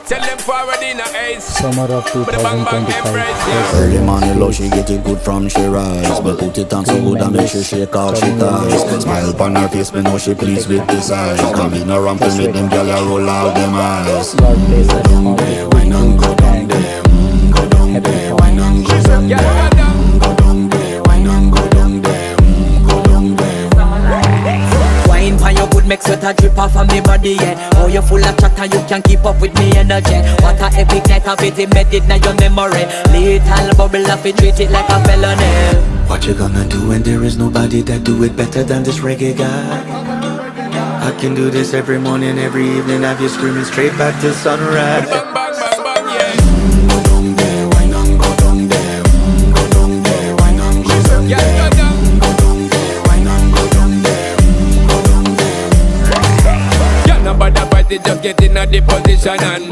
Tell them forward in a ace. Summer of But the bang bang 2025. embrace, yeah. Early morning love, she get it good from she rise. But put it on so good and make she shake out she ties. Smile upon her face, me know she pleased with this eyes. Come in around to make them gyal a roll out them eyes. Lord bless us all. Wine and go down there, go down there. Wine and go down Yeah, there, go down. go down there. Wine and go down there, go down there. Wine pan your good, make sweat a drip off of me body, yeah. Oh, you full of chatter, you can't keep up with me energy. What a epic night of it, embedded in your memory. Little bubble of it, treat it like a felony. What you gonna do when there is nobody that do it better than this reggae guy? I can do this every morning, every evening. Have you screaming straight back to sunrise. Bang bang bang bang, yeah. Go down there, wine and go down there. Go down there, wine and go down Yeah, there. go down. Go down there, wine and go down there. Go down there. Yeah, nobody fight it, just get in a the position and